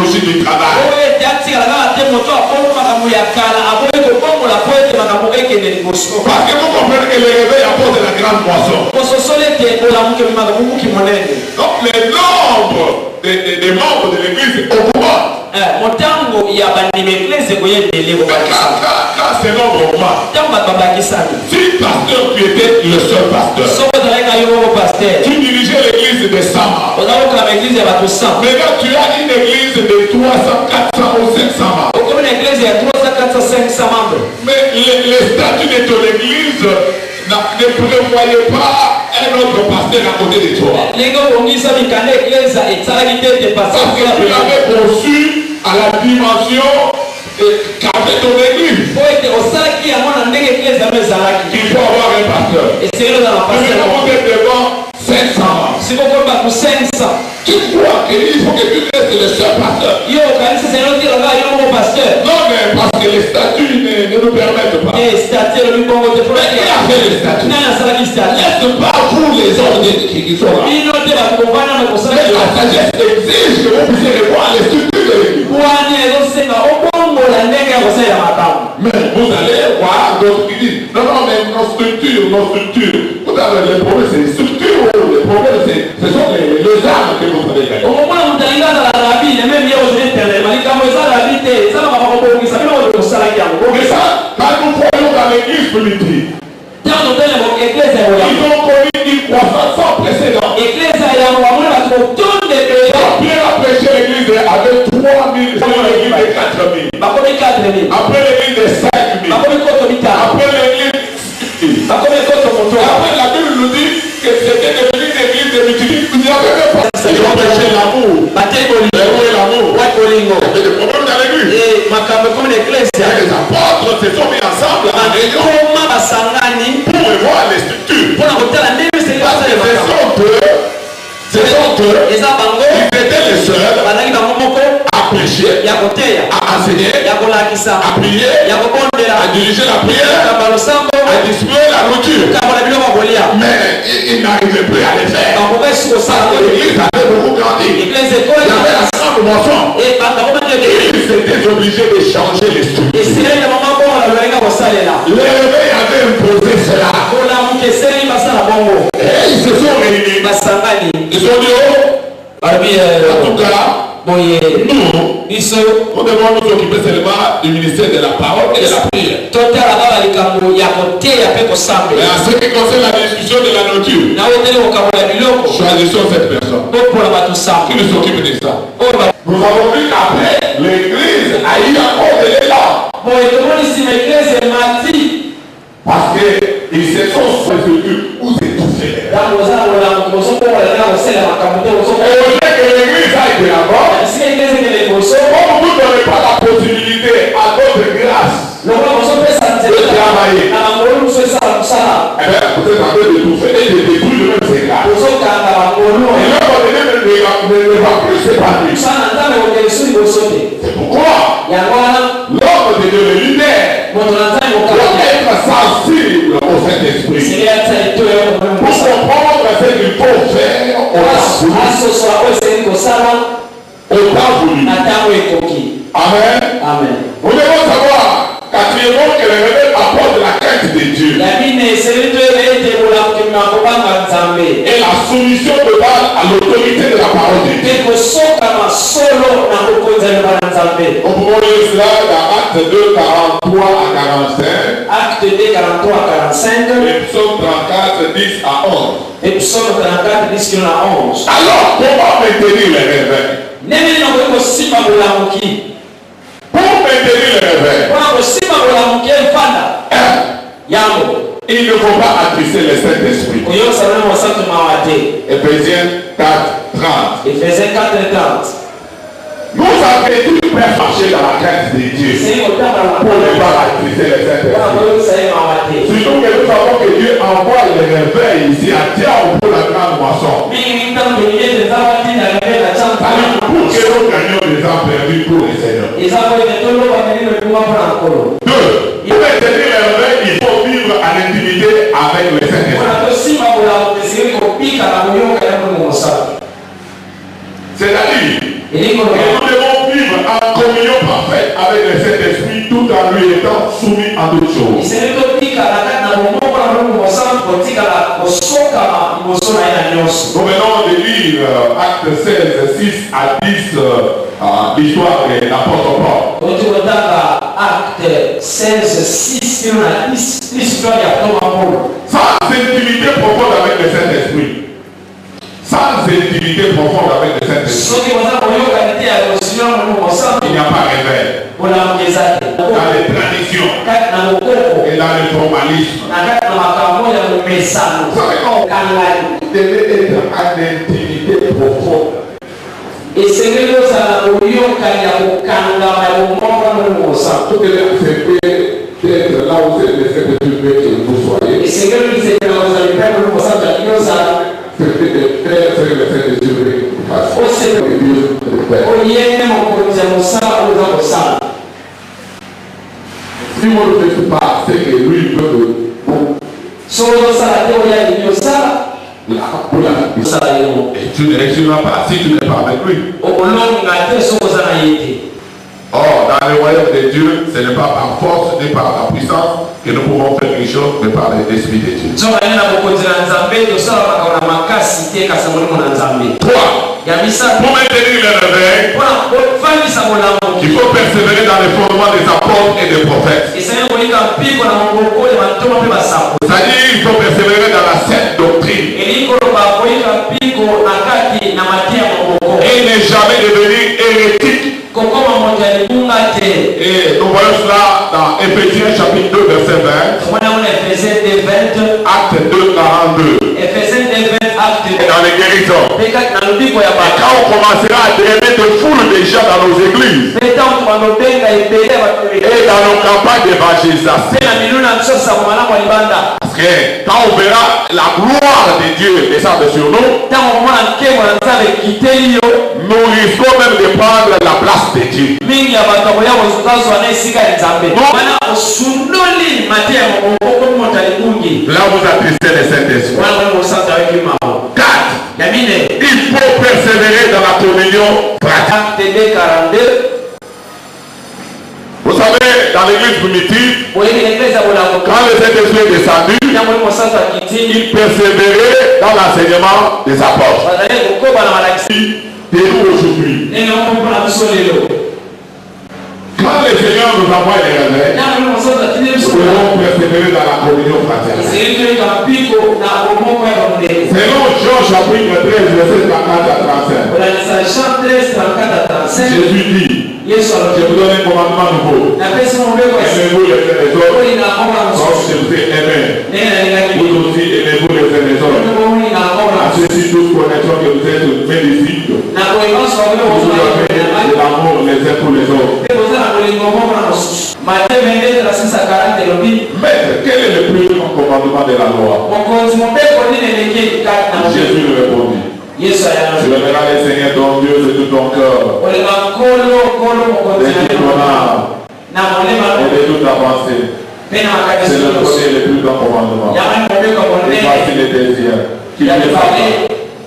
technologie du travail. Parce que vous comprenez que le réveil apporte la grande moisson. Donc les nombres des membres de l'église augmentent. Quand ces nombres augmentent, si pasteur tu étais le seul pasteur, tu dirigeais l'église de 100 membres. Maintenant tu as une église de 300, 400 ou 500 membres. Mais les statuts de ton église ne prévoyaient pas un autre pasteur à côté de toi. Parce que tu l'avais conçu à la dimension qu'avait ton église. Il faut avoir un pasteur. Maintenant vous êtes devant 500 membres. Tu crois qu'il faut que tu restes le seul pasteur? Non, mais parce que les statuts ne nous permettent pas. Mais qui a fait les statuts? Laisse pas vous les ordres qui sont là. Mais la sagesse exige que vous puissiez revoir les structures de l'église. Mais vous allez voir d'autres qui disent non, non, mais nos structures. Vous avez les problèmes, c'est les structures. Les problèmes, ce sont les armes que vous avez gagnées. Mais ça, quand nous voyons dans l'église primitive, ils ont connu une croissance sans précédent. Pierre a prêché l'église avec 3000, l'église de 4000. Après l'église de 5000. Après l'église. Après la Bible nous dit que c'était devenu une église de multitude. Il n'y avait même pas. Ils ont prêché l'amour. L'amour et l'amour. Il y a des problèmes dans l'église. Les apôtres se sont mis ensemble en réunion pour revoir les structures. Parce que ce sont eux, ils étaient les seuls à prêcher, à enseigner, à prier, à diriger la prière, à distribuer la nourriture. Mais ils n'arrivaient plus à le faire. Parce que l'église avait beaucoup grandi. Il y avait la grande moisson. Ils étaient obligés de changer les structures. Le réveil avait imposé cela. Et ils se sont réunis. Ils ont dit, en tout cas, nous devons nous occuper seulement du ministère de la parole et de la prière. Mais en ce qui concerne la discussion de la nourriture, choisissons cette personne qui nous s'occupe de ça. Nous avons vu qu'après, l'église a eu encore de l'élan. Parce qu'ils se sont souvenus où c'est tout fait. Au lieu que l'église aille de l'avant, on ne vous donne pas la possibilité à votre grâce de travailler. Eh bien, vous êtes en train de tout faire et de détruire le même ces grâces. Et l'homme ne va plus s'épanouir. C'est pourquoi l'homme de Dieu, le leader, doit être sensible au Saint-Esprit pour comprendre ce qu'il faut faire au temps voulu. Amen. Nous devons savoir quatrièmement que le réveil apporte la crainte de Dieu et la soumission totale à l'autorité de la parole de Dieu. On peut voir cela dans Acte 2, 43 à 45. Acte 2, 43 à 45. Et Psaume 34, 10 à 11. Et Psaume 34, 10 à 11. Alors, comment maintenir le réveil? Pour maintenir le réveil, il ne faut pas attrister le Saint-Esprit. Éphésiens 4, 30. Éphésiens 4, 30. Nous avons été prêts marcher dans la crainte de Dieu pour ne pas attrister le Saint-Esprit. Surtout que nous savons que Dieu envoie le réveil ici à Dieu pour la grande moisson. Pour que nous gagnions des ans perdus pour le Seigneur. Deux, pour maintenir le réveil, il faut vivre en intimité avec le Saint-Esprit. C'est-à-dire, nous devons vivre en toutes choses. Nous venons de lire Actes 16, 6 à 10, l'histoire de l'apôtre Paul. Acte 16, 6 à 10, l'histoire d'apôtre Paul. Sans intimité profonde avec le Saint-Esprit. Sans intimité profonde avec le Saint-Esprit. Il n'y a pas réveil. Dans les traditions et dans le formalisme. Vous savez, on devait être en intimité profonde. Et c'est que nous allons Tout est accepté d'être là où c'est le Saint-Esprit que vous soyez. et c'est que nous allons Si on ne fait pas ce que lui veut de vous, tu ne réussiras pas si tu n'es pas avec lui. Or, dans le royaume de Dieu, ce n'est pas par force ni par la puissance que nous pouvons faire quelque chose, mais par l'Esprit de Dieu. 3. Pour maintenir le réveil, il faut persévérer dans les fondements des apôtres et des prophètes. C'est-à-dire, il faut persévérer dans la sainte doctrine. Et ne jamais devenir hérétique. Et nous voyons cela dans Éphésiens chapitre 2 verset 20. Acte 2 42. Et dans les guérisons. Et quand on commencera à drainer de foules de gens dans nos églises et dans nos campagnes d'évangélisation, parce que quand on verra la gloire de Dieu descendre sur nous, nous risquons même de prendre la place de Dieu. Là vous attristez le Saint-Esprit. 4. Il faut persévérer dans la communion fraternelle. Vous savez, dans l'église primitive, quand le Saint-Esprit est descendu, il persévérait dans l'enseignement des apôtres. Et nous aujourd'hui, quand le Seigneur nous envoie les réveils, nous devons persévérer dans la communion fraternelle. Selon Jean chapitre 13, verset 34 à 35, Jésus dit, je vous donne un commandement nouveau. Aimez-vous les uns les autres, comme je vous ai aimé. Vous aussi aimez-vous les uns les autres. À ceci tous connaîtront que vous êtes mes disciples. Vous avez de l'amour les uns pour les autres. Maître, quel est le plus grand commandement de la loi? Jésus lui répondit. Tu aimeras le Seigneur ton Dieu de tout ton cœur, de toute ton âme et de toute ta pensée. C'est le premier et le plus grand commandement. Et voici le deuxième.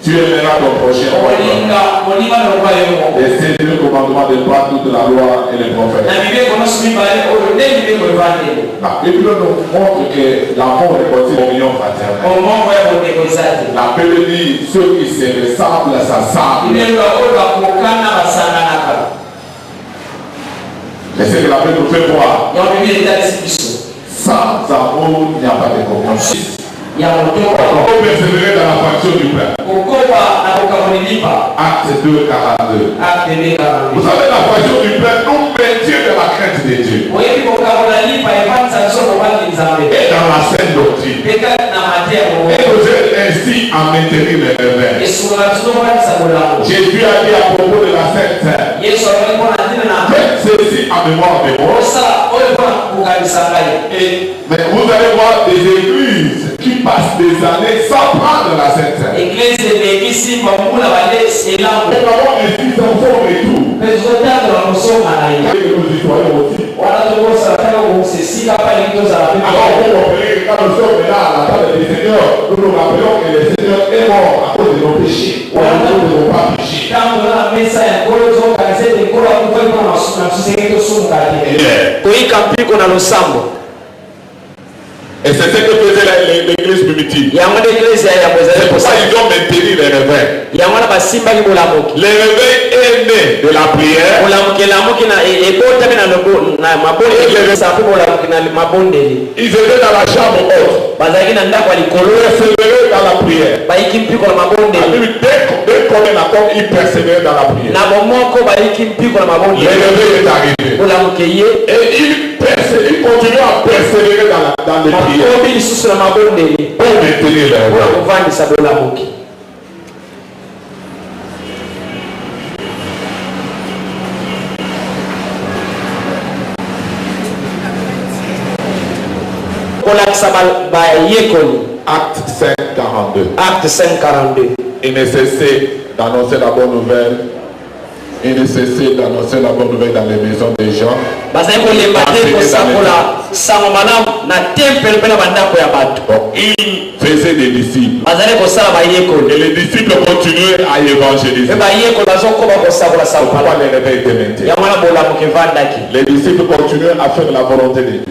Tu aimeras ton prochain. Et c'est le commandement de toi toute la loi et les prophètes. La Bible nous montre que l'amour est aussi une union fraternelle. La Bible dit ceux qui se ressemblent s'assemblent. Mais c'est que la Bible nous fait voir. Sans amour, il n'y a pas de communion. Il faut persévérer dans la fraction du pain. Acte 2, 42. Vous savez, la fraction du pain nous maintient dans la crainte de Dieu. Et dans la sainte doctrine. Et vous êtes ainsi à maintenir les réveils. Jésus a dit à propos de la sainte terre, faites ceci en mémoire de moi. Mais vous allez voir des églises qui passent des années sans prendre la sainte terre. Et nous avons des fils enfants et tout. Et nous y soyons aussi. Alors vous comprenez que quand nous sommes là à la table du Seigneur, nous nous rappelons que le Seigneur est mort à cause de nos péchés. Ou à cause de nos pas péchés. Et c'est ce que faisait l'église primitive. C'est pourquoi ils ont maintenu les réveils. Le réveil est né de la prière. Ils étaient dans la chambre haute. Persévérer dans la prière. Dès qu'on est d'accord, ils persévéraient dans la prière. Le réveil est arrivé. Et ils continuent à persévérer dans les prières. Pour maintenir les réveils. Acte 5:42. Acte 5:42. Il ne cessait d'annoncer la bonne nouvelle. Il ne cessait d'annoncer la bonne nouvelle dans les maisons des gens. Il faisait des disciples. Et les disciples continuaient à évangéliser. Pourquoi les réveils étaient maintenus? Les disciples continuaient à faire la volonté de Dieu.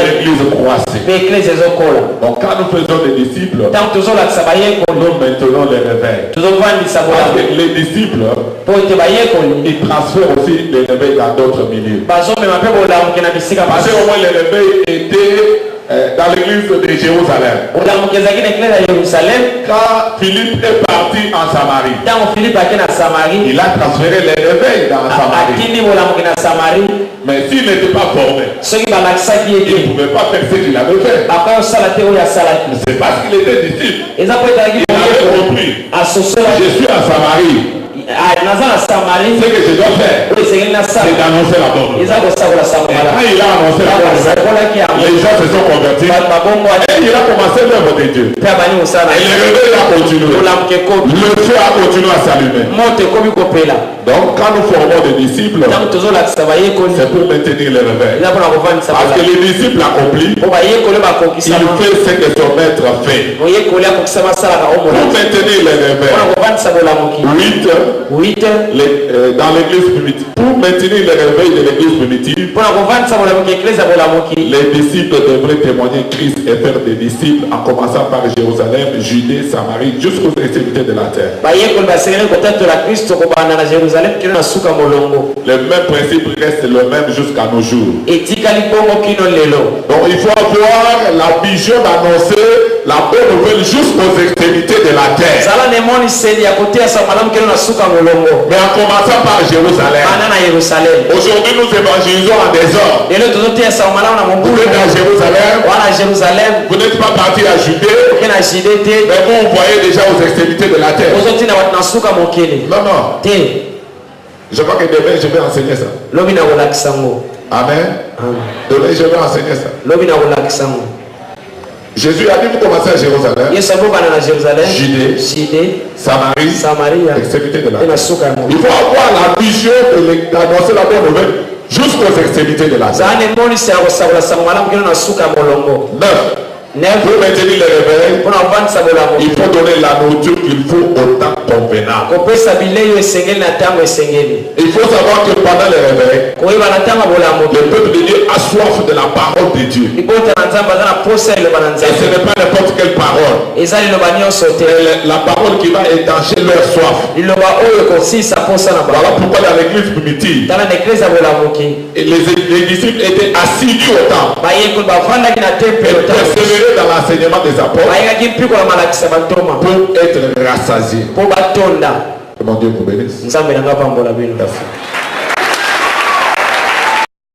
L'église croissait. Donc quand nous faisons des disciples, nous maintenons les réveils. Parce que les disciples, ils transfèrent aussi les réveils dans d'autres milieux. Parce que au moins les réveils étaient dans l'église de Jérusalem. Quand Philippe est parti en Samarie, il a transféré les réveils dans Samarie. Mais s'il n'était pas formé, il ne pouvait pas faire ce qu'il avait fait. C'est parce qu'il était disciple. Il avait compris. Je suis en Samarie. Ce que je dois faire, c'est d'annoncer la bonne nouvelle. Et quand il a annoncé la bonne nouvelle, les gens se sont convertis. Et il a commencé l'œuvre de Dieu. Et le réveil a continué. Le feu a continué à s'allumer. Donc quand nous formons des disciples, c'est pour maintenir le réveil. Parce que les disciples accomplissent, il fait ce que son maître fait. Pour maintenir le réveil. 8 dans l'église primitive. Pour maintenir le réveil de l'église primitive, les disciples devraient témoigner Christ et faire des disciples en commençant par Jérusalem, Judée, Samarie, jusqu'aux extrémités de la terre. Le même principe reste le même jusqu'à nos jours. Donc il faut avoir la vision d'annoncer la bonne nouvelle jusqu'aux extrémités de la terre. Mais en commençant par Jérusalem. Aujourd'hui nous évangélisons en désordre. Vous êtes à Jérusalem. Vous n'êtes pas parti à Judée. Mais vous voyez déjà aux extrémités de la terre. Non, non. Je crois que demain je vais enseigner ça. Amen. Demain je vais enseigner ça. Jésus a dit vous commencez à Jérusalem, Judée, Samarie, extrémité de la terre. Il faut avoir la vision d'annoncer la bonne nouvelle jusqu'aux extrémités de la terre. 9. Pour maintenir le réveil, il faut donner la nourriture qu'il faut au temps convenable. Il faut savoir que pendant le réveil, le peuple de Dieu a soif de la parole de Dieu. Et ce n'est pas n'importe quelle parole. La parole qui va étancher leur soif. Voilà pourquoi dans l'église primitive, les disciples étaient assidus au temple. Dans l'enseignement des apôtres pour être rassasiés. Que mon Dieu vous bénisse. Merci.